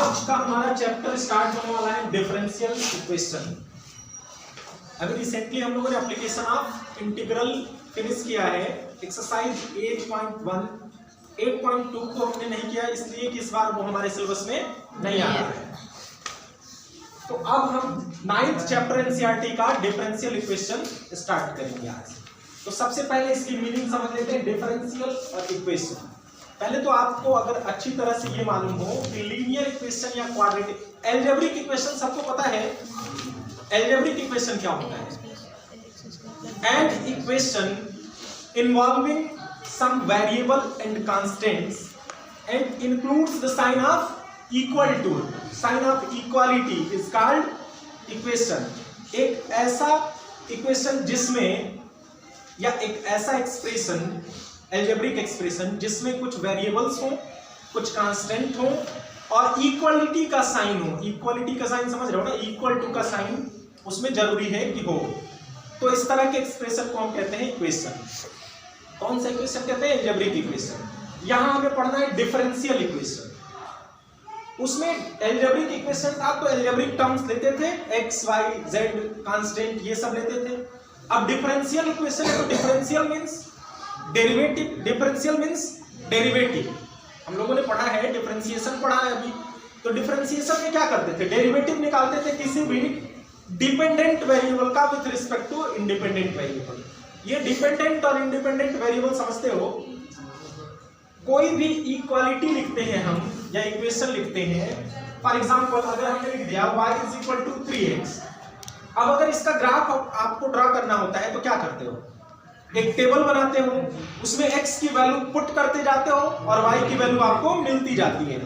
आज का हमारा चैप्टर स्टार्ट होने वाला है डिफरेंशियल इक्वेशन। अभी रिसेंटली हम लोगों ने एप्लीकेशन ऑफ इंटीग्रल फिनिश किया है। एक्सरसाइज 8.1 8.2 को हमने नहीं किया इसलिए कि इस बार वो हमारे सिलेबस में नहीं आ रहा है। तो अब हम 9th चैप्टर एनसीईआरटी का डिफरेंशियल इक्वेशन स्टार्ट करेंगे आज। तो सबसे पहले इसकी मीनिंग समझ लेते हैं डिफरेंशियल इक्वेशन। पहले तो आपको अगर अच्छी तरह से ये मालूम हो कि लीनियर इक्वेशन या क्वाड्रेटिक, अलजेब्रिक इक्वेशन सबको पता है। अलजेब्रिक इक्वेशन क्या होता है? And equation involving some variable and constants and includes the sign of equal to, sign of equality is called equation। एक ऐसा इक्वेशन जिसमें या एक ऐसा एक्सप्रेशन, अलजेब्रिक एक्सप्रेशन जिसमें कुछ वेरिएबल्स हो, कुछ कांस्टेंट हो और इक्वालिटी का साइन हो। इक्वालिटी का साइन समझ रहे हो ना, इक्वल टू का साइन उसमें जरूरी है कि हो। तो इस तरह के एक्सप्रेशन को हम कहते हैं इक्वेशन। कौन सा इक्वेशन कहते हैं? Algebraic equation. यहां हमें पढ़ना है डिफरेंशियल इक्वेशन। उसमें अलजेब्रिक इक्वेशन था तो अलजेब्रिक टर्म्स लेते थे, एक्स वाई जेड कांस्टेंट ये सब लेते थे। अब डिफरेंशियल इक्वेशन है तो differential means derivative, differential means derivative. हम लोगों ने पढ़ा है, डिफरेंशिएशन पढ़ा है अभी। तो डिफरेंशिएशन में क्या करते थे? डेरिवेटिव निकालते थे किसी भी डिपेंडेंट वेरिएबल का with respect to independent variable. ये डिपेंडेंट और इंडिपेंडेंट वेरिएबल समझते हो? कोई भी इक्वालिटी लिखते हैं हम या इक्वेशन लिखते हैं, फॉर एग्जांपल अगर हमने लिख दिया y = 3x। अब अगर इसका ग्राफ आपको ड्रा करना होता है तो क्या करते हो? एक टेबल बनाते हो, उसमें x की वैल्यू पुट करते जाते हो और y की वैल्यू आपको मिलती जाती है।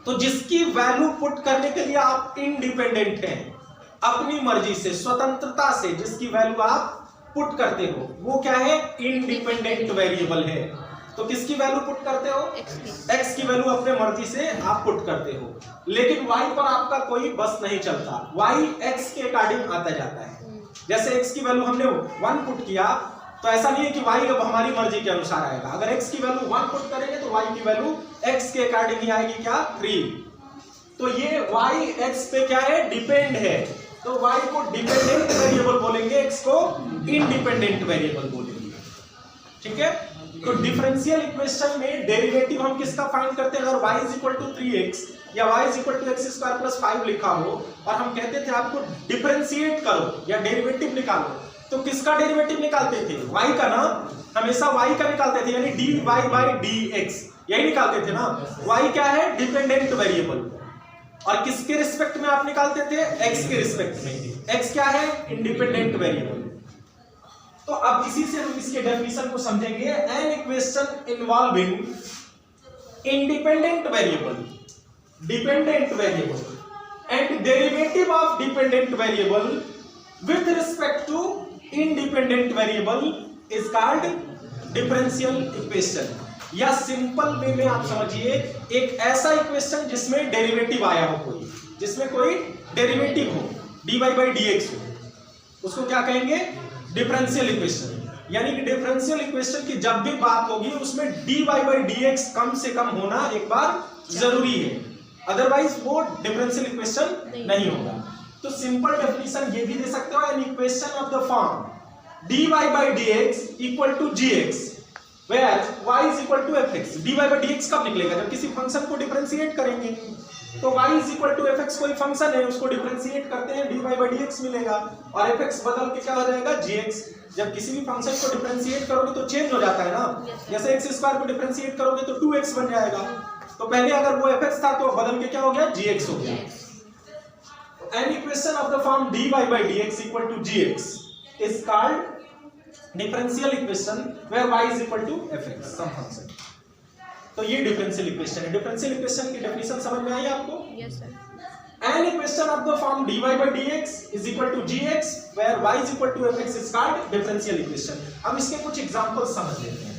तो जिसकी वैल्यू पुट करने के लिए आप इंडिपेंडेंट हैं, अपनी मर्जी से, स्वतंत्रता से जिसकी वैल्यू आप पुट करते हो वो क्या है? इंडिपेंडेंट वेरिएबल है। तो किसकी वैल्यू पुट करते हो? x की वैल्यू अपने मर्जी से आप पुट करते हो। लेकिन y पर आपका कोई बस नहीं चलता, y x के अकॉर्डिंग आता जाता है। जैसे x की वैल्यू हमने 1 पुट किया तो ऐसा नहीं है कि y अब हमारी मर्जी के अनुसार आएगा। अगर x की वैल्यू 1 पुट करेंगे तो y की वैल्यू x के अकॉर्डिंग ही आएगी, क्या? 3। तो ये y x पे क्या है? डिपेंड है। तो y को डिपेंडेंट वेरिएबल बोलेंगे, x को इंडिपेंडेंट वेरिएबल बोलेंगे। ठीक है? तो डिफरेंशियल इक्वेशन में डेरिवेटिव हम किसका फाइंड करते हैं? अगर y = 3x या y = x² + 5 लिखा हो और हम कहते थे आपको डिफरेंशिएट करो या डेरिवेटिव निकालो, तो किसका डेरिवेटिव निकालते थे? y का ना, हमेशा y का निकालते थे, यानी dy/dx यही निकालते थे ना। y क्या है? Dependent variable. और किसके रिस्पेक्ट में आप निकालते थे? x के रिस्पेक्ट में। x क्या है? Independent variable. तो अब इसी से हम इसके डेफिनेशन को समझेंगे। An equation involving independent variable, dependent variable and derivative of dependent variable with respect to independent variable is called differential equation. या सिंपल वे में आप समझिए, एक ऐसा इक्वेशन जिसमें डेरिवेटिव आया हो, कोई जिसमें कोई डेरिवेटिव हो, dy/dx हो, उसको क्या कहेंगे? Differential equation. यानी कि डिफरेंशियल इक्वेशन की जब भी बात होगी उसमें dy/dx कम से कम होना एक बार जरूरी है, अदरवाइज वो डिफरेंशियल इक्वेशन नहीं होगा। तो सिंपल डेफिनेशन ये भी दे सकते हो, N equation of the form dy/dx = gx where y = fx। dy/dx कब निकलेगा? जब किसी फंक्शन को डिफरेंशिएट करेंगे। तो y = fx कोई फंक्शन है, उसको डिफरेंशिएट करते हैं, dy/dx मिलेगा और fx बदल के क्या हो जाएगा? gx। जब किसी भी फंक्शन को डिफरेंशिएट करोगे तो चेंज हो जाता है ना। जैसे x² को डिफरेंशिएट करोगे तो 2x बन जाएगा। तो पहले अगर वो fx था तो बदल के क्या हो गया? gx हो गया। An equation of the form dy/dx = gx is called differential equation where y = fx some function. तो ये डिफरेंशियल इक्वेशन है। डिफरेंशियल इक्वेशन की डेफिनेशन समझ में आई आपको? Yes sir. An equation of the form dy/dx = gx where y = fx is called differential equation. अब इसके कुछ एग्जांपल्स समझ लेते हैं।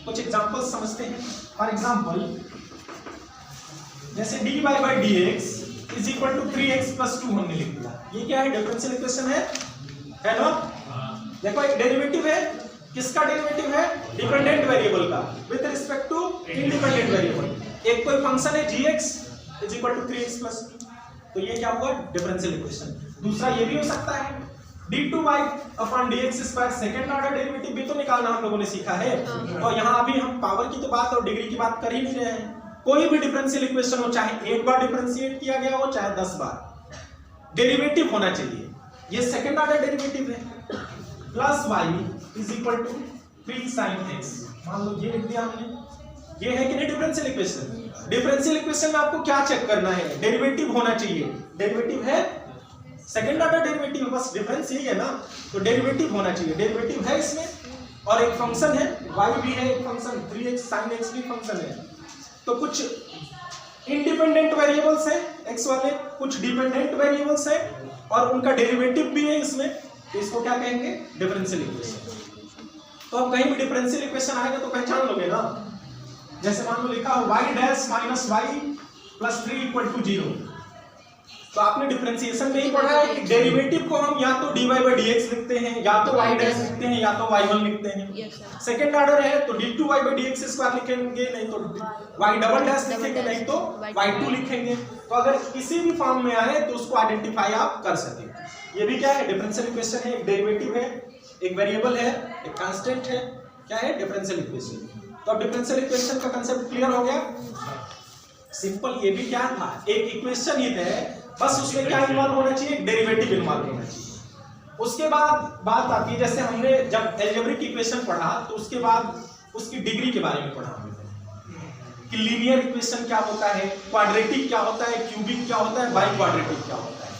कुछ एग्जांपल्स समझते हैं। फॉर एग्जांपल जैसे dy/dx = 3x + 2 हमने लिख दिया। ये क्या है? डिफरेंशियल इक्वेशन है ना? देखो एक डेरिवेटिव है, किसका डेरिवेटिव है? डिपेंडेंट वेरिएबल का with respect to independent variable. एक कोई फंक्शन है gx is equal to 3x plus 2, तो ये क्या हुआ डिफरेंशियल इक्वेशन। दूसरा ये भी हो सकता है d2y upon dx square, second order derivative भी तो निकालना हम लोगों ने सीखा है। और यहाँ अभी हम पावर की तो बात और डिग्री की बात कर ही नहीं रहे हैं। कोई भी डिफरेंशियल इक्वेशन हो, चाहे एक बार डिफरेंशिएट किया गया हो चाहे 10 बार, डेरिवेटिव होना चाहिए। ये सेकंड ऑर्डर डेरिवेटिव है, plus y is equal to 3 sin x, मान लो ये लिख दिया हमने। ये है कि नहीं डिफरेंशियल इक्वेशन। डिफरेंशियल इक्वेशन में आपको क्या चेक करना है, डेरिवेटिव होना चाहिए। डेरिवेटिव है सेकंड ऑर्डर डेरिवेटिव, बस डिफरेंस यही है ना, तो डेरिवेटिव होना चाहिए। डेरिवेटिव है इसमें, और एक फंक्शन है y भी है, एक फंक्शन 3x sin x भी फंक्शन है। तो कुछ इंडिपेंडेंट वेरिएबल्स हैं x वाले, कुछ डिपेंडेंट वेरिएबल्स हैं, और उनका डेरिवेटिव भी है इसमें, तो इसको क्या कहेंगे डिफरेंशियल इक्वेशन। तो अब कहीं भी डिफरेंशियल इक्वेशन आएगा तो पहचान लोगे ना। जैसे मान लो लिखा हो y dash minus y plus 3 equal to 0, तो आपने डिफरेंशिएशन में ही पढ़ा है कि डेरिवेटिव को हम या तो dy by dx लिखते हैं, या तो y डैश लिखते हैं, या तो y1 लिखते हैं। सेकंड ऑर्डर है तो d2y by dx स्क्वायर लिखेंगे, नहीं तो y डबल डैश लिखेंगे, नहीं तो y2 लिखेंगे। तो अगर किसी भी फॉर्म में आए तो उसको आइडेंटिफाई आप कर सकें। ये भी क्या है डिफरेंशियल इक्वेशन है, एक डेरिवेटिव है, एक वेरिएबल है, एक कांस्टेंट है, क्या है डिफरेंशियल इक्वेशन। तो अब डिफरेंशियल इक्वेशन का कांसेप्ट क्लियर हो गया। सिंपल, ये भी क्या था, एक इक्वेशन ही है, बस उसमें क्या इन्वॉल्व होना चाहिए, एक डेरिवेटिव इन्वॉल्व होना चाहिए। उसके बाद बात आती है, जैसे हमने जब अलजेब्रिक इक्वेशन पढ़ा तो उसके बाद उसकी डिग्री के बारे में पढ़ा कि लीनियर इक्वेशन क्या होता है, क्वाड्रेटिक क्या होता है, क्यूबिक क्या होता है, बाई क्वाड्रेटिक क्या होता है।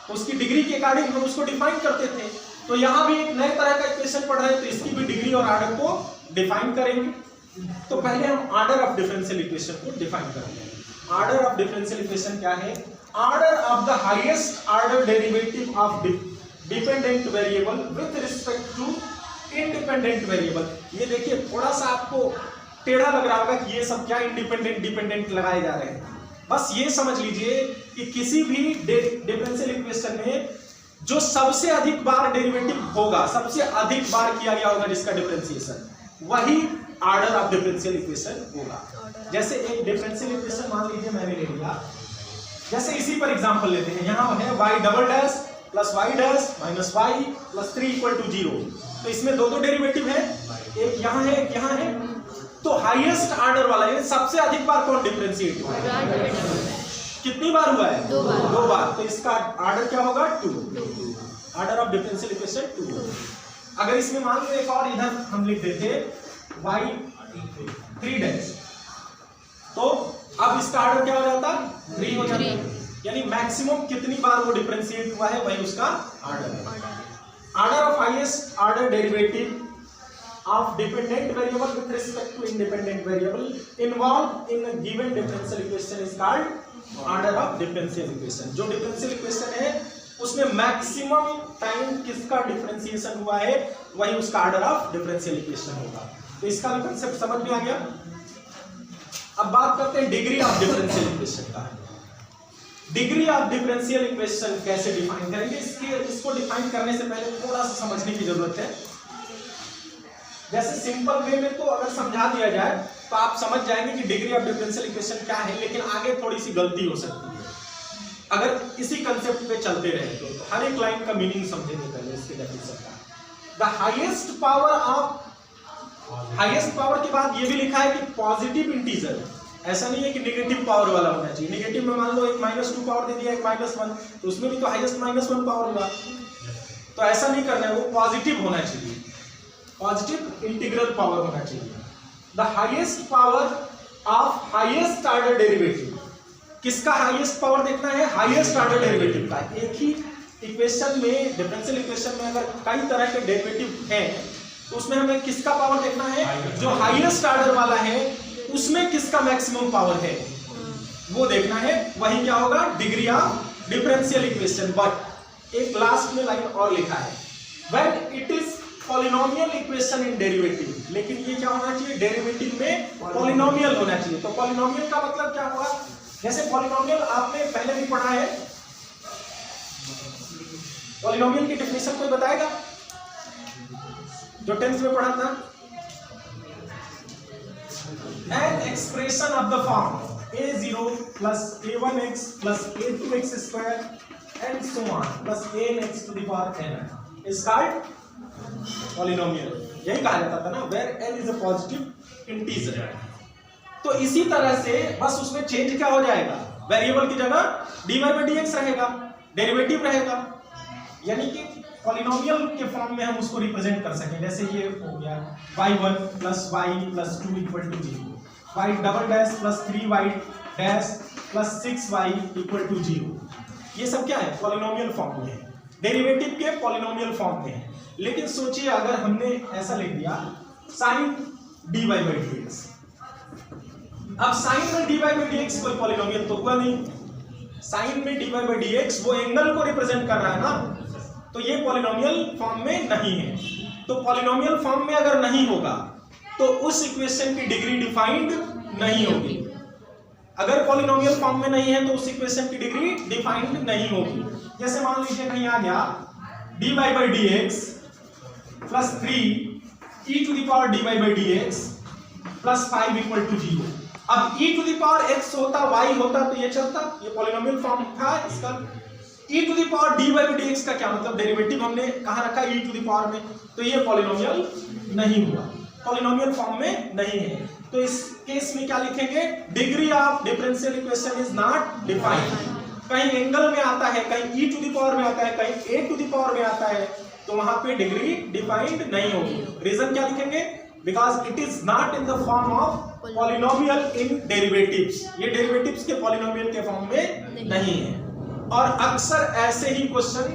तो उसकी डिग्री के अकॉर्डिंग हम उसको डिफाइन करते थे। तो यहाँ भी एक नए तरह का इक्वेशन पढ़ रहे हैं, तो इसकी भी डिग्री और ऑर्डर को डिफाइन करेंगे। तो पहले हम ऑर्डर ऑफ डिफरेंशियल इक्वेशन को डिफाइन करेंगे। ऑर्डर ऑफ डिफरेंशियल इक्वेशन क्या है, order of the highest order derivative of dependent variable with respect to independent variable. ये देखिए थोड़ा सा आपको टेढ़ा लग रहा होगा कि ये सब क्या इंडिपेंडेंट डिपेंडेंट लगाए जा रहे हैं। बस ये समझ लीजिए कि किसी भी डिफरेंशियल इक्वेशन में जो सबसे अधिक बार डेरिवेटिव होगा, सबसे अधिक बार किया गया होगा जिसका डिफरेंशिएशन, वही ऑर्डर ऑफ डिफरेंशियल इक्वेशन होगा। जैसे एक डिफरेंशियल इक्वेशन मान लीजिए मैंने ले लिया, जैसे इसी पर एग्जांपल लेते हैं। यहाँ है y double dash plus y dash minus y plus 3 equal to 0। तो इसमें दो डेरिवेटिव है, एक यहाँ है एक यहाँ है। तो हाईएस्ट ऑर्डर वाला है, सबसे अधिक बार कौन डिफरेंशिएट हुआ है, कितनी बार हुआ है, दो बार। तो इसका ऑर्डर क्या होगा 2, ऑर्डर ऑफ डिफरेंशियल इक्वेशन 2। अगर इसमें मान लो एक और इधर हम लिख देते y 3 डैश, तो अब इसका ऑर्डर क्या हो जाता, 3 हो जाता। यानी मैक्सिमम कितनी बार वो डिफरेंशिएट हुआ है वही उसका ऑर्डर है। Order of highest order derivative of dependent variable with respect to independent variable involved in a given differential equation is called order of differential equation। जो differential equation है उसमें मैक्सिमम टाइम किसका differentiation हुआ है वही उसका order of differential equation होगा। तो इसका भी कांसेप्ट समझ में आ गया। अब बात करते हैं डिग्री ऑफ डिफरेंशियल इक्वेशन का। डिग्री ऑफ डिफरेंशियल इक्वेशन कैसे डिफाइन करेंगे, इसको डिफाइन करने से पहले थोड़ा सा समझने की जरूरत है। जैसे सिंपल वे में तो अगर समझा दिया जाए तो आप समझ जाएंगे कि डिग्री ऑफ डिफरेंशियल इक्वेशन क्या है, लेकिन आगे थोड़ी सी गलती हो सकती है अगर इसी कंसेप्ट पे चलते रहे तो। हर एक लाइन का मीनिंग समझेंगे पहले इसके डेफिनेशन का। द हाईएस्ट पावर के बाद ये भी लिखा है कि पॉजिटिव इंटीजर, ऐसा नहीं है कि नेगेटिव पावर वाला होना चाहिए। नेगेटिव में मान लो एक -2 पावर दे दिया, एक -1, तो उसमें भी तो हाईएस्ट -1 पावर होगा। तो ऐसा नहीं करना है, वो पॉजिटिव होना चाहिए, पॉजिटिव इंटीग्रल पावर होना चाहिए। The highest power of highest order derivative, किसका हाईएस्ट पावर देखना है, हाईएस्ट ऑर्डर डेरिवेटिव का। एक ही इक्वेशन में, डिफरेंशियल इक्वेशन में अगर कई तरह के डेरिवेटिव हैं तो उसमें हमें किसका पावर देखना है, जो हाईएस्ट ऑर्डर वाला है उसमें किसका मैक्सिमम पावर है वो देखना है। वही क्या होगा, degree of differential equation. But एक लास्ट में लाइन और लिखा है, when it is polynomial equation in derivative. लेकिन ये क्या होना चाहिए, डेरिवेटिव में पॉलिनोमियल होना चाहिए। तो पॉलिनोमियल का मतलब क्या हुआ, जैसे पॉलिनोमियल आपने पहले भी पढ़ा है, पॉलिनोमियल की डेफिनेशन कोई बताएगा जो 10th में पढ़ा था? an expression of the form a0 plus a1x plus a2x square and so on plus anx to the power n is called polynomial। यही कहा जाता था ना, where n is a positive integer। तो इसी तरह से बस उसमें चेंज क्या हो जाएगा, वेरिएबल की जगह dy by dx रहेगा, डेरिवेटिव रहेगा, यानी कि पॉलिनोमियल के फॉर्म में हम उसको रिप्रेजेंट कर सकें। जैसे ये हो गया y1 plus y plus 2 equal to 0, y double dash plus 3y dash plus 6y equal to 0। ये सब क्या है, पॉलिनोमियल फॉर्म में है, डेरिवेटिव के पॉलिनोमियल फॉर्म में है। लेकिन सोचिए अगर हमने ऐसा लिख दिया sin dy by dx, अब sin में dy by dx कोई पॉलिनोमियल तो हुआ नहीं, sin में dy by dx वो एंगल को रिप्रेजेंट कर रहा है ना, तो ये पॉलिनोमियल फॉर्म में नहीं है। तो पॉलिनोमियल फॉर्म में अगर नहीं होगा तो उस इक्वेशन की डिग्री डिफाइंड नहीं होगी। अगर पॉलिनोमियल फॉर्म में नहीं है तो उस इक्वेशन की डिग्री डिफाइंड नहीं होगी। जैसे मान लीजिए कहीं आ गया dy by dx plus 3 e to the power dy by dx plus 5 equal to 0। अब e to the power x होता, y होता तो ये चलता, ये पॉलिनोमियल फॉर्म था इसका। e to the power dy by dx का क्या मतलब, डेरिवेटिव हमने कहाँ रखा e to the power में, तो ये पॉलिनोमियल नहीं हुआ, पॉलिनोमियल फॉर्म में नहीं है। तो इस केस में क्या लिखेंगे, degree of differential equation is not defined. कहीं एंगल में आता है, कहीं e to the power में आता है, कहीं a to the power में आता है, तो वहां पे डिग्री डिफाइंड नहीं होगी। रीजन क्या लिखेंगे, because it is not in the form of polynomial in derivatives. ये डेरिवेटिव्स के पॉलिनोमियल के फॉर्म में नहीं है। और अक्सर ऐसे ही क्वेश्चन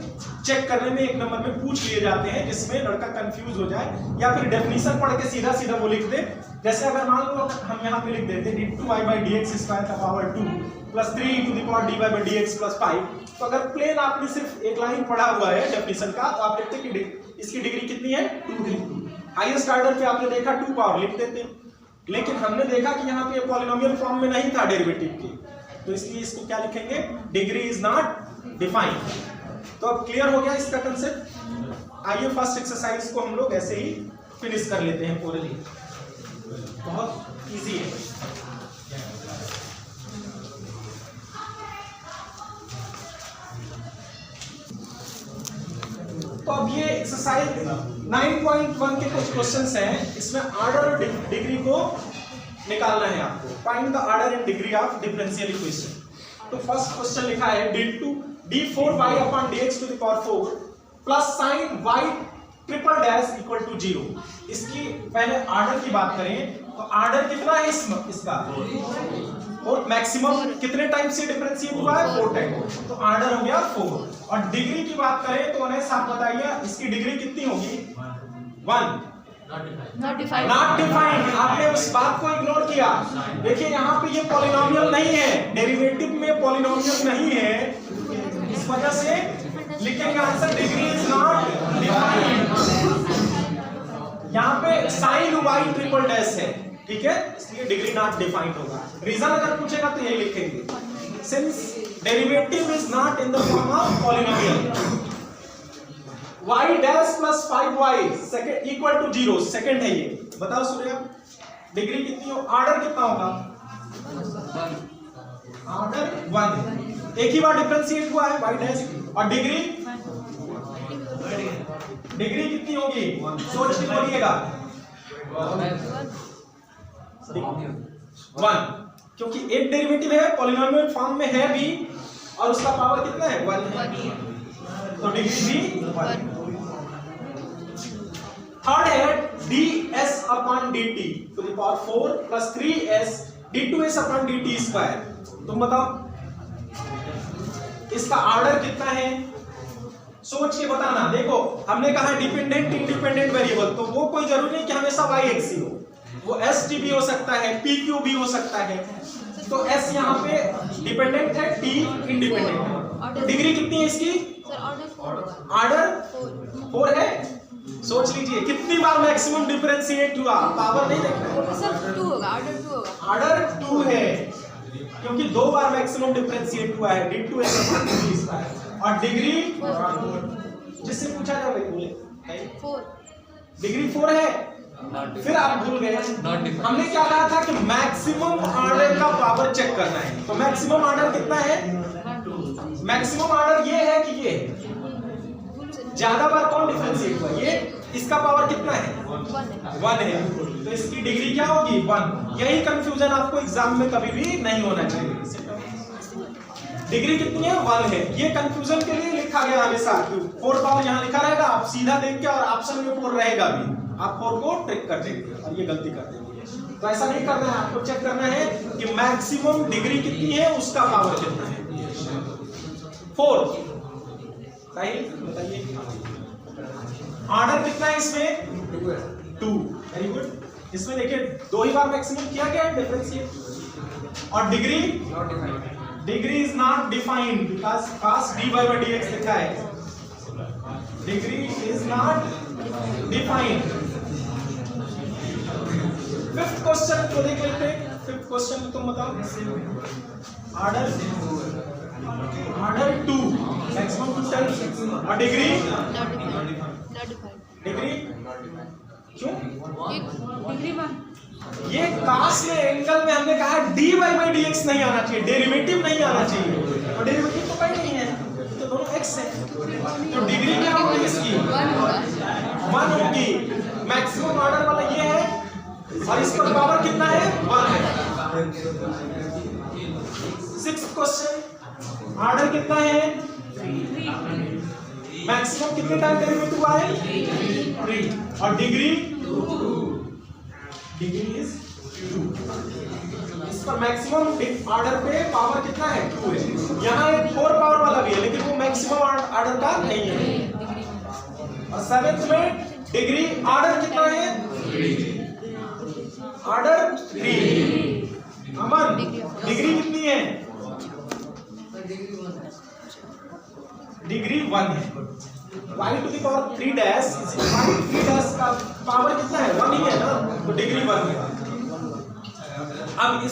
चेक करने में एक नंबर में पूछ लिए जाते हैं जिसमें लड़का कंफ्यूज हो जाए या फिर डेफिनेशन पढ़ के सीधा सीधा वो लिख दे। जैसे अगर मान लो हम यहाँ पे लिख देते d2y by dx स्क्वायर का power 2 plus 3 to the power dy by dx plus 5, तो अगर प्लेन आपने सिर्फ एक लाइन पढ़ा हुआ है डेफिनेशन का तो आप लिखते कि इसकी डिग्री कितनी है, 2। हाईएस्ट ऑर्डर पे आपने देखा 2 पावर लिख देते, लेकिन हमने देखा कि यहाँ पे पॉलिनोमियल फॉर्म में नहीं था डेरिवेटिव की, तो इसलिए इसको क्या लिखेंगे, डिग्री इज नॉट डिफाइंड। तो अब क्लियर हो गया इसका कंसेप्ट। आइए फर्स्ट एक्सरसाइज को हम लोग ऐसे ही फिनिश कर लेते हैं पूरी, बहुत इजी है। तो अब ये एक्सरसाइज 9.1 के कुछ क्वेश्चंस हैं, इसमें ऑर्डर और डिग्री को निकालना है आपको। Find the order and degree of differential equation. तो फर्स्ट क्वेश्चन लिखा है d4y upon dx to the power 4 plus sin y triple dash equal to 0। इसकी पहले ऑर्डर की बात करें तो ऑर्डर कितना है इसका, और मैक्सिमम कितने टाइम से डिफरेंशिएट हुआ है, 4 टाइम, तो ऑर्डर हो गया 4। और डिग्री की बात करें तो उन्हें साफ बताइए इसकी डिग्री कितनी होगी, 1। Not defined. आपने उस बात को इग्नोर किया। देखिए यहाँ पे ये पॉलिनोमियल नहीं है, डेरिवेटिव में पॉलिनोमियल नहीं है, इस वजह से लिखेंगे answer degree is not defined. यहाँ पे sin y ट्रिपल डैश है, ठीक है, इसलिए डिग्री नॉट डिफाइंड होगा। रीजन अगर पूछेगा तो यही लिखेंगे, since derivative is not in the form of polynomial. y dash plus 5y second equal to 0, second है ये। बताओ सूर्या डिग्री कितनी हो, ऑर्डर कितना होगा, ऑर्डर 1। एक ही बार डिफरेंशिएट हुआ है y डैश, और डिग्री कितनी होगी, सोच के बोलिएगा, 1, क्योंकि एक डेरिवेटिव है, पॉलिनोमियल फॉर्म में है भी, और उसका पावर कितना है, 1 है, तो डिग्री भी 1। थर्ड है ds upon dt to the power 4 plus 3s d2s upon dt square. तुम बताओ इसका ऑर्डर कितना है, सोच के बताना। देखो हमने कहा डिपेंडेंट इंडिपेंडेंट वेरिएबल, तो वो कोई जरूरी नहीं कि हमेशा y x ही हो, वो st भी हो सकता है, pq भी हो सकता है। तो s यहाँ पे डिपेंडेंट है, t इंडिपेंडेंट है। तो डिग्री कितनी है इसकी, ऑर्डर 4 है। सोच लीजिए कितनी बार मैक्सिमम डिफरेंशिएट हुआ, पावर नहीं देखना, सर 2 होगा, ऑर्डर 2 होगा, ऑर्डर 2 है, क्योंकि 2 बार मैक्सिमम डिफरेंशिएट हुआ है, d2s और डिग्री जिससे पूछा जाए वही बोले 4, डिग्री 4 है। फिर आप भूल गए। हमने क्या कहा था कि मैक्सिमम ऑर्डर का पावर चेक करना है। तो मैक्सिमम ऑर्डर कितना है? मैक्सिमम ऑर्डर ये है कि ये ज्यादा बार कौन डिफरेंशिएट हुआ, ये इसका पावर कितना है? 1 है। तो इसकी डिग्री क्या होगी? 1। यही कंफ्यूजन आपको एग्जाम में कभी भी नहीं होना चाहिए। डिग्री कितनी है? 1 है। ये कंफ्यूजन के लिए लिखा गया हमेशा। 4 पावर यहाँ लिखा रहेगा, आप सीधा देख के, और ऑप्शन में 4 रहेगा भी, आप 4 को ट्रिक कर देंगे और ये गलती कर देंगे। तो ऐसा नहीं करना है, आपको चेक करना है कि मैक्सिमम डिग्री कितनी है, उसका पावर कितना है। 4 सही बताइए। ऑर्डर कितना है इसमें? 2। Very good. इसमें देखिए 2 ही बार मैक्सिमम किया गया है डिफरेंशिएट। और degree degree is not defined because fast dy by dx लिखा है। Degree is not defined. Fifth question को देख लेते हैं। फिफ्थ क्वेश्चन में तुम बताओ। ऑर्डर 2 मैक्सिमम 2 टाइम्स और डिग्री डिग्री क्यों? डिग्री 1। ये कास्ट में एंगल में हमने कहा dy by dx नहीं आना चाहिए, डेरिवेटिव नहीं आना चाहिए। और डेरिवेटिव तो कोई नहीं है, तो दोनों x है। तो डिग्री क्या होगी इसकी? 1 होगी। मैक्सिमम ऑर्डर वाला ये है और इसका पावर कितना है? 1 है। 6th क्वेश्चन, ऑर्डर कितना है? मैक्सिमम कितने टाइम डेरिवेटिव हुआ है? 3। और डिग्री डिग्री इज 2। इस पर मैक्सिमम ऑर्डर पे पावर कितना है? 2 है। यहाँ एक 4 पावर वाला भी है, लेकिन वो मैक्सिमम ऑर्डर का नहीं है। और 7th में डिग्री ऑर्डर कितना है? ऑर्डर 3। अमन डिग्री कितनी है? डिग्री 1 है। y to the power 3 dash, y 3 dash का पावर कितना है? 1 ही है ना, तो डिग्री 1 है। अब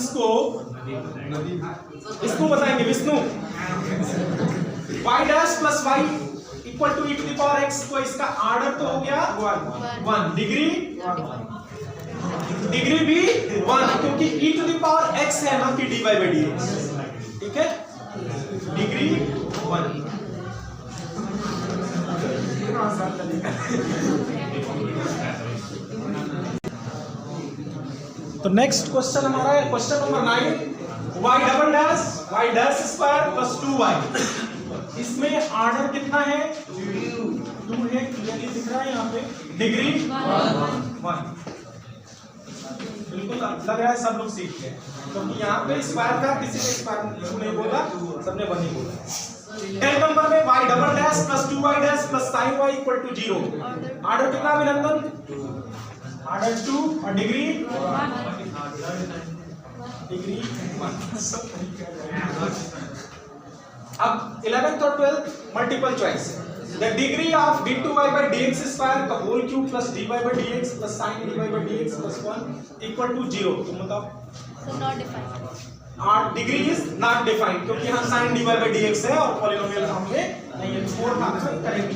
इसको बताएंगे Vishnu. y dash plus y equal to e to the power x, तो इसका ऑर्डर तो हो गया 1। डिग्री भी 1, क्योंकि e to the power x है ना कि dy by dx। ठीक है, डिग्री 1। तो नेक्स्ट क्वेश्चन हमारा है question number 9। y double dash y dash square plus 2y। इसमें ऑर्डर कितना है? 2 है, क्लियरली दिख रहा है यहाँ पे। डिग्री 1। बिल्कुल लग रहा है सब लोग सीख गए, क्योंकि यहाँ पे स्क्वायर का किसी ने स्क्वायर नहीं बोला, सबने 1 ही बोला। 10 नंबर में y double dash plus 2y dash plus sin y equal to 0। Order कितना अभिनंदन? ऑर्डर 2 और डिग्री 1। अब 11th और 12th multiple choice. The degree of d2y by dx square का whole cube plus dy by dx plus sin dy by dx plus 1 equal to 0। तुम बताओ। So not defined। और degree is not defined, क्योंकि यहाँ sin dy by dx है और polynomial form में नहीं है। 4th option correct.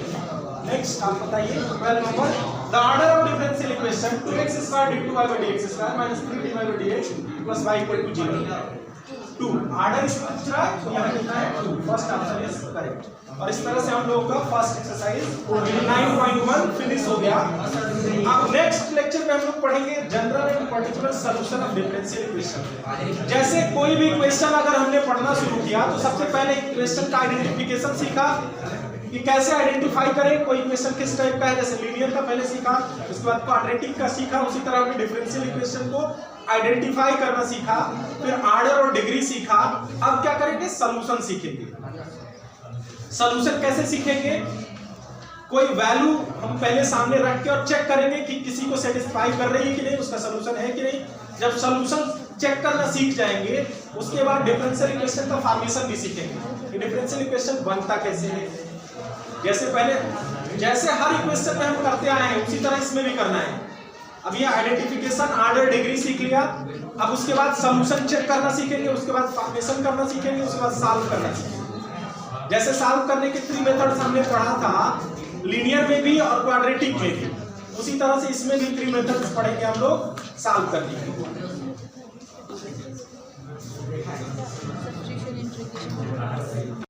नेक्स्ट आप बताइए 12 number. The order of differential equation 2x square d2y by dx square minus 3dy by dx plus y equal to 0। 2 order इसमें पूछ रहा है, तो यहाँ कितना है? 2। First option is correct. और इस तरह से हम लोगों का फर्स्ट एक्सरसाइज 9.1 फिनिश हो गया। अब नेक्स्ट लेक्चर में हम लोग पढ़ेंगे general and particular solution of differential equation. जैसे कोई भी इक्वेशन अगर हमने पढ़ना शुरू किया तो सबसे पहले इक्वेशन का आइडेंटिफिकेशन सीखा कि कैसे आइडेंटिफाई करें कोई इक्वेशन किस टाइप का है। जैसे लीनियर का पहले सीखा, उसके बाद क्वाड्रेटिक का सीखा, उसी तरह हमने डिफरेंशियल इक्वेशन को आइडेंटिफाई करना सीखा, फिर ऑर्डर और डिग्री सीखा। अब क्या करेंगे? सॉल्यूशन सीखेंगे। सॉल्यूशन कैसे सीखेंगे? कोई वैल्यू हम पहले सामने रख के और चेक करेंगे कि किसी को सेटिस्फाई कर रही है कि नहीं, उसका सॉल्यूशन है कि नहीं। जब सॉल्यूशन चेक करना सीख जाएंगे उसके बाद डिफरेंशियल इक्वेशन का फॉर्मेशन भी सीखेंगे कि डिफरेंशियल इक्वेशन बनता कैसे है। जैसे हर इक्वेशन में हम करते आए हैं उसी तरह इसमें भी करना है। अब ये आइडेंटिफिकेशन, ऑर्डर, डिग्री सीख लिया। अब उसके बाद सॉल्यूशन चेक करना सीखेंगे, उसके बाद फॉर्मेशन करना सीखेंगे, उसके बाद सॉल्व करना सीखेंगे। जैसे सॉल्व करने के 3 मेथड्स हमने पढ़ा था, लीनियर में भी और क्वाड्रेटिक में भी। उसी तरह से इसमें भी 3 मेथड्स पढ़ेंगे हम लोग सॉल्व करने के लिए। Substitution, integration.